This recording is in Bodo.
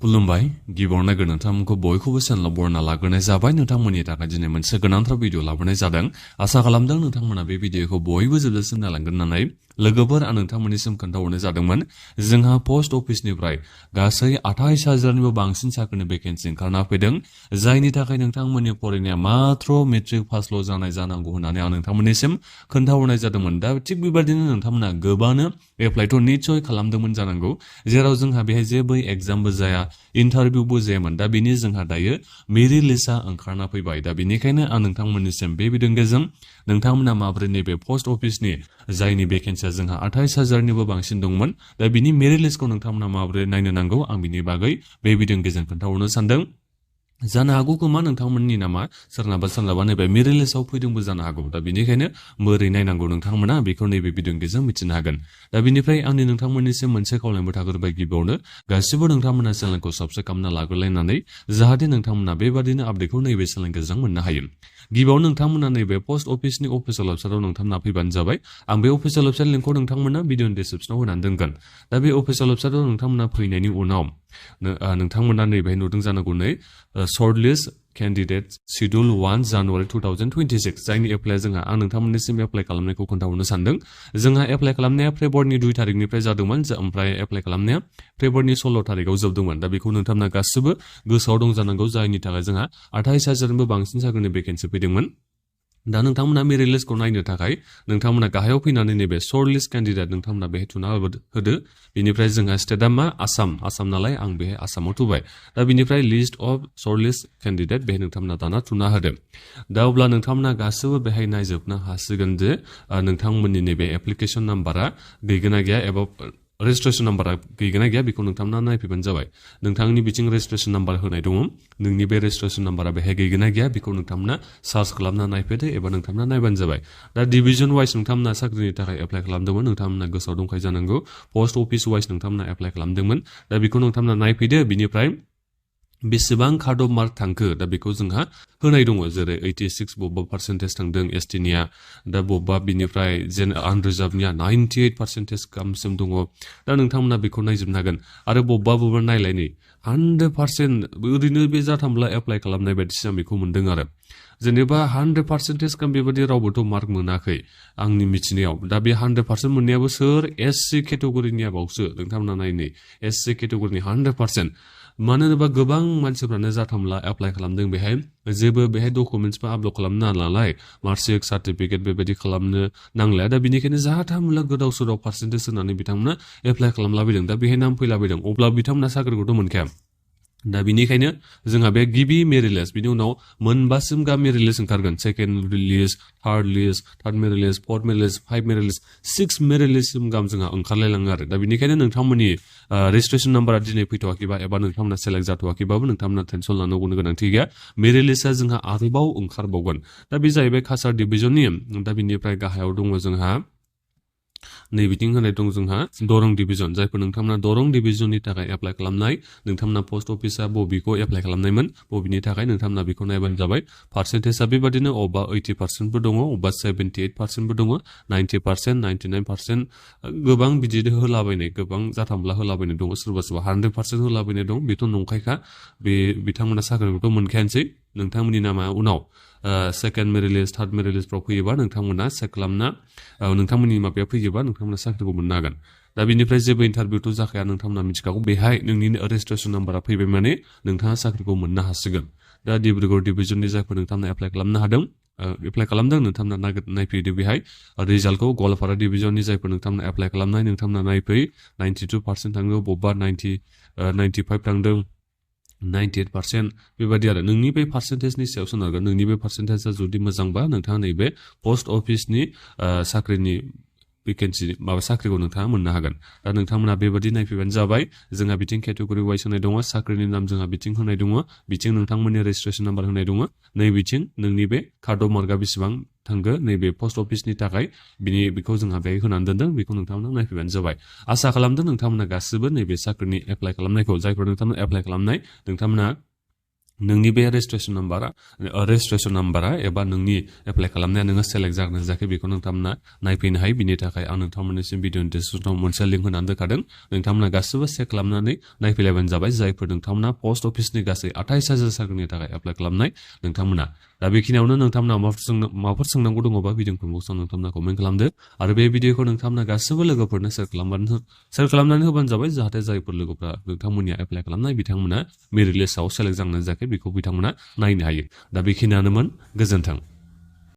खुलुमबाय गिबियावनो नोंथांमोनखौ बयखौबो चेनेलाव बरायना लाग्रोनाय जाबाय नोंथांमोननि थाखाय दिनै मोनसे गोनांथार भिडिअ लाबोनाय जादों आसा खालामदों नोंथांमोना बे भिडिअखौ बयबो जोबजासिम नायलांगोन होननानै लोगोफोर आं नोंथांमोननिसिम खोन्थाहरनाय जादोंमोन जोंहा पोस्ट अफिसनिफ्राय गासै 28,000निबो बांसिन साख्रिनि भेकेन्सि ओंखारना फैदों जायनि थाखाय नोंथांमोननि फरायनाया मात्र मेट्रिक पासल' जानाय जानांगौ होननानै आं नोंथांमोननिसिम खोन्थाहरनाय जादोंमोन दा थिग बेबायदिनो नोंथांमोना गोबांनो एप्लाइथ' निस्सय खालामदोंमोन जानांगौ जेराव जोंहा बेहाय जेबो एग्जामबो जाया इन्टारभिउबो जायामोन दा बेनि जोंहा दायो मेरिट लिस्टआ ओंखारना फैबाय दा बेनिखायनो आं नोंथांमोननिसिम बे भिडिअ'जों नोंथांमोना माबोरै नैबे पोस्ट अफिसनि जायनि भेकेन्सिया जोंहा 28,000निबो बांसिन दंमोन दा बिनि मेरिट लिस्टखौ नोंथांमोना माबोरै नायनो नांगौ आं बिनि बागै बे भिडिअ'नि गेजेरजों खोन्थाहरनो सानदों जानो हागौ खोमा नोंथांमोननि नामा सोरनाबा नैबे मेरिट लिस्टआव फैदोंबो जानो हागौ दा बेनिखायनो बोरै नायनांगौ नोंथांमोना बेखौ नैबे भिडिअ'नि गेजेरजों मिथिनो हागोन दा बेनिफ्राय आंनि नोंथांमोननिसिम मोनसे खावलायनाय थाग्रोबाय गिबियावनो गासिबो नोंथांमोना चेनेलखौ साबस्क्राइब खालामना लाग्रोलायनानै जाहाथे नोंथांमोना बेबादिनो आपडेटखौ नैबे चेनेलनि गेजेरजों मोननो हायो गिबियावनो नोंथांमोना नैबे पोस्ट अफिसनि अफिसियेल वेबसाइटआव नोंथांमोना फैबानो जाबाय आं बे अफिसियेल वेबसाइट लिंकखौ नोंथांमोना भिडिअ'नि डिसक्रिपसनाव होनानै दोनगोन दा बे अफिसियेल वेबसाइटआव नोंथांमोना फैनायनि उनाव नोंथांमोना नैबे नुदों जानांगौ नै short list candidate schedule 1 January 2026 जायनि एप्लाइ जोंहा आं नोंथांमोननिसिम एप्लाइ खालामनायखौ खोन्थाहरनो सानदों जोंहा एप्लाइ खालामनाया फेब्रुवारिनि 2 तारिखनिफ्राय जादोंमोन ओमफ्राय एप्लाइ खालामनाया फेब्रुवारिनि 16 तारिखआव जोबदोंमोन दा बेखौ नोंथांमोना गासिबो गोसोआव दं जानांगौ जायनि थाखाय जोंहा 28,000निबो बांसिन साख्रिनि भेकेन्सि फैदोंमोन दा नोंथांमोना मेरिट लिस्टखौ नायनो थाखाय नोंथांमोना गाहायाव फैनानै नैबे शर्ट लिस्ट कैंडिडेट नोंथांमोना बेहाय थुना होदो बिनिफ्राय जोंहा स्टेटआ मा आसाम नालाय आं बेहाय आसामाव थुबाय दा बिनिफ्राय list of short list candidate बेहाय नोंथांमोना दाना थुना होदो दा अब्ला नोंथांमोना गासिबो बेहाय नायजोबनो हासिगोन जे नोंथांमोननि नैबे एप्लिकेशन नाम्बारा गैगोना गैया एबा रेजिस्ट्रेशन नाम्बारा गैगोना गैया बेखौ नोंथांमोना नायफैबानो जाबाय नोंथांनि बिथिं रेजिस्ट्रेशन नाम्बार होनाय दङ नोंनि बे रेजिस्ट्रेशन नाम्बारा बेहाय गैगोना गैया बेखौ नोंथांमोना सार्च खालामना नायफैदो एबा नोंथांमोना नायबानो जाबाय दा डिभिजन वाइज नोंथांमोना साख्रिनि थाखाय एप्लाइ खालामदोंमोन नोंथांमोना गोसोआव दंखायो जानांगौ पोस्ट अफिस वाइज नोंथांमोना एप्लाइ खालामदोंमोन दा बेखौ नोंथांमोना नायफैदो बिनिफ्राय बेसेबां कार्ड अफ मार्क थांखो दा बेखौ जोंहा होनाय दङ जेरै 86 बबेबा पार्सेन्टेज थांदों एसटिनिया दा बबेबा बिनिफ्राय जेन आनरिजार्भनिया 98% गाहामसिम दङ दा नोंथांमोना बेखौ नायजोबनो हागोन आरो बबेबा नायलायनि 100% ओरैनो बे जाथामब्ला एप्लाइ खालामनाय बायदिसो आं बेखौ मोनदों आरो जेनेबा 100% गाहाम बेबायदि रावबोथ' मार्क मोनाखै आंनि मिथिनायाव दा बे 100% मोननायाबो सोर एससि केटेगरिनिया बावसो नोंथांमोना नायनि एससि केटेगरिनि 100% मानो होनोबा गोबां मानसिफ्रानो जाथामला एप्लाइ खालामदों बेहाय जेबो बेहाय डकुमेन्टसबो आपल'ड खालामनो नालाय मार्कशिट सार्टिफिकेट बेबायदि खालामनो नांलाया दा बेनिखायनो जाथामला गोदाव सोराव पार्सेन्टेज होनानै बिथांमोना एप्लाइ खालामलाबायदों दा बेहाय नाम फैलाबायदों अब्ला बिथांमोना साख्रिखौथ' मोनखाया दा बिनिखायनो जोंहा बे गिबि मेरिट लिस्ट बिनि उनाव मोनबासिम गा मेरिट लिस्ट ओंखारगोन second list third merit list fourth merit list 5 merit लिस्ट 6 मेरिट लिस्टसिम गाहाम जोंहा ओंखारलायलाङो आरो दा बिनिखायनो नोंथांमोननि रेजिस्ट्रेशन नाम्बारा दिनै फैथ'वाखैबा एबा नोंथांमोना सेलेक्ट जाथ'वाखैबाबो नोंथांमोना टेनसन लानांगौ गोनांथि गैया मेरिट लिस्टआ जोंहा आरोबाव ओंखारबावगोन दा बे जाहैबाय काछार डिभिजननि दा बिनिफ्राय गाहायाव दङ जोंहा नै बिथिं होनाय दं जोंहा दरं डिभिजन जायफोर नोंथांमोना दरं डिभिजननि थाखाय एप्लाइ खालामनाय नोंथांमोना पोस्ट अफिसा बबेखौ एप्लाइ खालामनायमोन बबेनि थाखाय नोंथांमोना बेखौ नायबानो जाबाय पार्सेन्टेजआ बेबादिनो अबेबा 80%बो दङ अबेबा 78%बो दङ 90% 99% गोबां बिदिनो होलाबायनाय गोबां जाथामब्ला होलाबायनाय दङ सोरबा 100% होलाबायनाय दं बेथ' नंखायखा बे बिथांमोना साख्रिखौथ' मोनखायानोसै नोंथांमोननि नामा उनाव second merit list third merit लिस्टफ्राव फैयोबा नोंथांमोना चेक खालामना नोंथांमोननि माबाया फैयोबा नोंथांमोना साख्रिखौ मोननो हागोन दा बिनिफ्राय जेबो इन्टारभिउथ' जाखाया नोंथांमोना मिथिखागौ बेहाय नोंनि रेजिस्ट्रेशन नाम्बारा फैबाय माने नोंथाङा साख्रिखौ मोननो हासिगोन दा डिब्रुगड़ डिभिजननि जायफोर नोंथांमोना एप्लाइ खालामदों नोंथांमोना नायफैदो बेहाय रिजाल्टखौ गवालपारा डिभिजननि जायफोर नोंथांमोना एप्लाइ खालामनाय नोंथांमोना नायफै 92% थांदों बबेबा 95 थांदों 98% बेबायदि आरो नोंनि बे पार्सेन्टेजनि सायाव सोनारगोन नोंनि बे पार्सेन्टेजआ जुदि मोजांबा नोंथाङा नैबे पोस्ट अफिसनि साख्रिनि भेकेन्सि साख्रिखौ नोंथाङा मोननो हागोन दा नोंथांमोना बेबायदि नायफैबानो जाबाय जोंहा बिथिं केटेगरि वाइज होनाय दङ साख्रिनि नाम जोंहा बिथिं होनाय दङ बिथिं नोंथांमोननि रेजिस्ट्रेशन नाम्बार होनाय दङ नै बिथिं नोंनि बे कार्ड अफ मार्कआ बेसेबां थांगो नैबे पोस्ट अफिसनि थाखाय बेखौ जोंहा बेहाय होनानै दोनदों बेखौ नोंथांमोना नायफैबानो जाबाय आसा खालामदों नोंथांमोना गासिबो नैबे साख्रिनि एप्लाइ खालामनायखौ जायफोर नोंथांमोना एप्लाइ खालामनाय नोंथांमोना नोंनि बे रेजिस्ट्रेसन नाम्बारा एबा नोंनि एप्लाइ खालामनाया नोङो सेलेक्ट जागोन जायाखै बेखौ नोंथांमोना नायफैनो हायो बिनि थाखाय आं नोंथांमोननिसिम भिडिअनि डिसक्रिपसनाव मोनसे लिंक होनानै दोनखादों नोंथांमोना गासिबो चेक खालामनानै नायफैलायबानो जाबाय जायफोर नोंथांमोना पस्ट अफिसनि गासै 28,000 साख्रिनि थाखाय एप्लाइ खालामनाय नोंथांमोना दा बेखिनियावनो नोंथांमोना माबाफोर सोंनांगौ दङबा भिडिअ कमेन्टआव नोंथांमोना कमेन्ट खालामदो आरो बे भिडिअखौ नोंथांमोना गासिबो लोगोफोरनो शेयार खालामनानै होबानो जाबाय जाहाथे जायफोर लोगोफोरा नोंथांमोननिया एप्लाइ खालामनाय बिथांमोना मेरिट लिस्टआव सेलेक्ट जागोन जायाखै बेखौ बिथांमोना नायनो हायो दा बेखिनियानोमोन गोजोन्थों